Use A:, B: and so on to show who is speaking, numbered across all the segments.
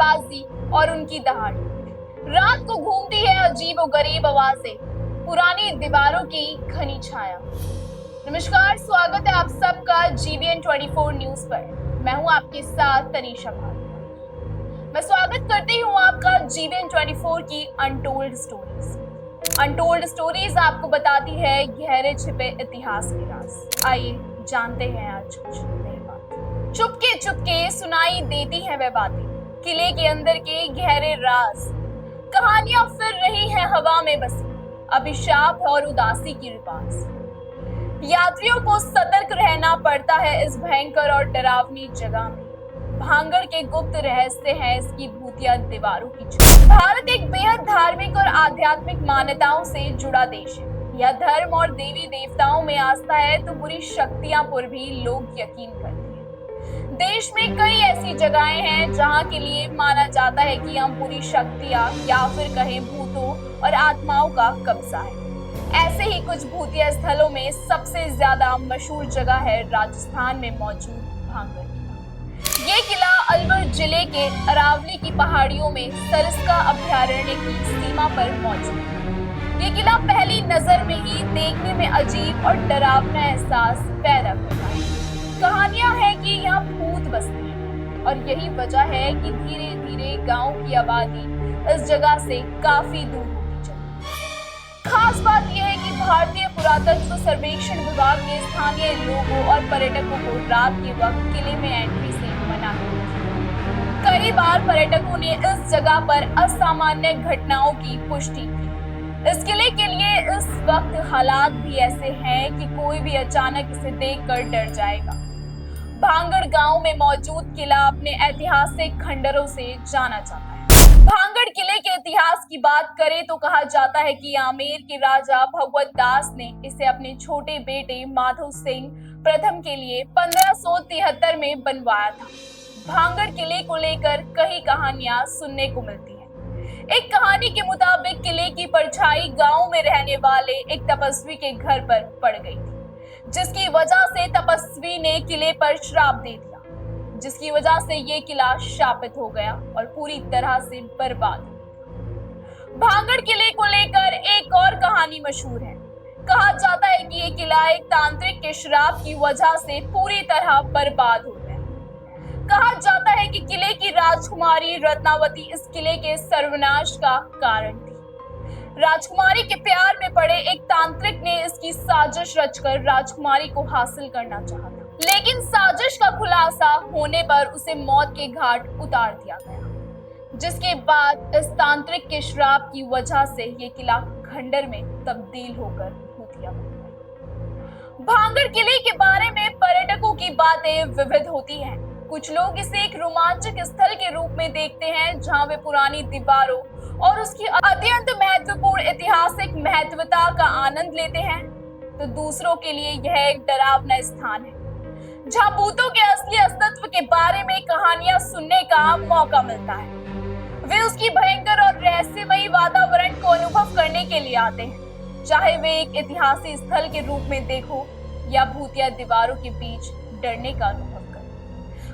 A: आवाज़ी और उनकी दहाड़। रात को घूमती है अजीबोगरीब आवाजें, पुरानी दीवारों की घनी छाया। नमस्कार, स्वागत है आप सबका GBN 24 न्यूज पर। मैं हूं आपके साथ तनीषा भारद्वाज। मैं स्वागत करती हूं आपका GBN 24 की अनटोल्ड स्टोरीज। अनटोल्ड स्टोरीज आपको बताती है गहरे छिपे इतिहास के राज। आइए जानते हैं आज कुछ नई बात। चुपके चुपके सुनाई देती हैं वे बातें, किले के अंदर के गहरे राज। कहानियां फिर रही हैं हवा में बसी, अभिशाप और उदासी की रिपास। यात्रियों को सतर्क रहना पड़ता है इस भयंकर और डरावनी जगह में। भांगड़ के गुप्त रहस्य हैं इसकी भूतिया दीवारों की छुपी। भारत एक बेहद धार्मिक और आध्यात्मिक मान्यताओं से जुड़ा देश है। यह धर्म और देवी देवताओं में आस्था है तो बुरी शक्तियां पर भी लोग यकीन करते हैं। देश में कई ऐसी जगहें हैं जहां के लिए माना जाता है कि हम बुरी शक्तियां या फिर कहें भूतों और आत्माओं का कब्जा है। ऐसे ही कुछ भूतिया स्थलों में सबसे ज्यादा मशहूर जगह है राजस्थान में मौजूद भांगड़ किला। ये किला अलवर जिले के अरावली की पहाड़ियों में सरिस्का अभयारण्य की सीमा पर मौजूद है। ये किला पहली नजर में ही देखने में अजीब और डरावना एहसास पैदा करता है। कहानियां हैं कि यहाँ भूत बसते हैं और यही वजह है कि धीरे धीरे गांव की आबादी इस जगह से काफी दूर होती चली। खास बात यह है कि भारतीय पुरातत्व सर्वेक्षण विभाग ने स्थानीय लोगों और पर्यटकों को रात के वक्त किले में एंट्री से मना किया। कई बार पर्यटकों ने इस जगह पर असामान्य घटनाओं की पुष्टि की। इस किले के लिए इस वक्त हालात भी ऐसे हैं कि कोई भी अचानक इसे देखकर डर जाएगा। भांगड़ गांव में मौजूद किला अपने ऐतिहासिक खंडरों से जाना जाता है। भांगड़ किले के इतिहास की बात करें तो कहा जाता है कि आमेर के राजा भगवत दास ने इसे अपने छोटे बेटे माधव सिंह प्रथम के लिए 1573 में बनवाया था। भांगड़ किले को लेकर कई कहानियां सुनने को मिलती है। एक कहानी के मुताबिक किले की परछाई गांव में रहने वाले एक तपस्वी के घर पर पड़ गई थी, जिसकी वजह से तपस्वी ने किले पर श्राप दे दिया, जिसकी वजह से ये किला शापित हो गया और पूरी तरह से बर्बाद हो गया। भांगड़ किले को लेकर एक और कहानी मशहूर है। कहा जाता है कि ये किला एक तांत्रिक के श्राप की वजह से पूरी तरह बर्बाद हो गया। कहा जाता है कि किले की राजकुमारी रत्नावती इस किले के सर्वनाश का कारण थी। राजकुमारी के प्यार में पड़े एक तांत्रिक ने इसकी साजिश रचकर राजकुमारी को हासिल करना चाहा था, लेकिन साजिश का खुलासा होने पर उसे मौत के घाट उतार दिया गया, जिसके बाद इस तांत्रिक के श्राप की वजह से ये किला खंडर में तब्दील होकर भूतिया बन गया। भांगड़ किले के बारे में पर्यटकों की बातें विविध होती हैं। कुछ लोग इसे एक रोमांचक स्थल के रूप में देखते हैं जहां वे पुरानी दीवारों और उसकी अत्यंत महत्वपूर्ण ऐतिहासिक महत्वता का आनंद लेते हैं, तो दूसरों के लिए यह एक डरावना स्थान है जहां भूतों के असली अस्तित्व के बारे में कहानियां सुनने का मौका मिलता है। वे उसकी भयंकर और रहस्यमयी वातावरण को अनुभव करने के लिए आते हैं, चाहे वे एक ऐतिहासिक स्थल के रूप में देखो या भूतिया दीवारों के बीच डरने का अनुभव।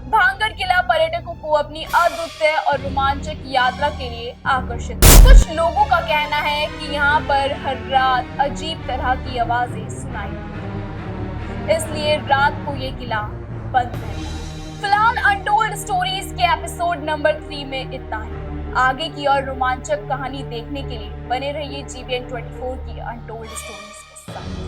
A: भांगड़ किला पर्यटकों को अपनी अद्वितीय और रोमांचक यात्रा के लिए आकर्षित है। कुछ लोगों का कहना है कि यहाँ पर हर रात अजीब तरह की आवाजें सुनाई देती हैं, इसलिए रात को ये किला बंद रहता है। फिलहाल अनटोल्ड स्टोरीज के एपिसोड नंबर 3 में इतना है। आगे की और रोमांचक कहानी देखने के लिए बने रहिए GBN 24 की अनटोल्ड स्टोरीज के साथ।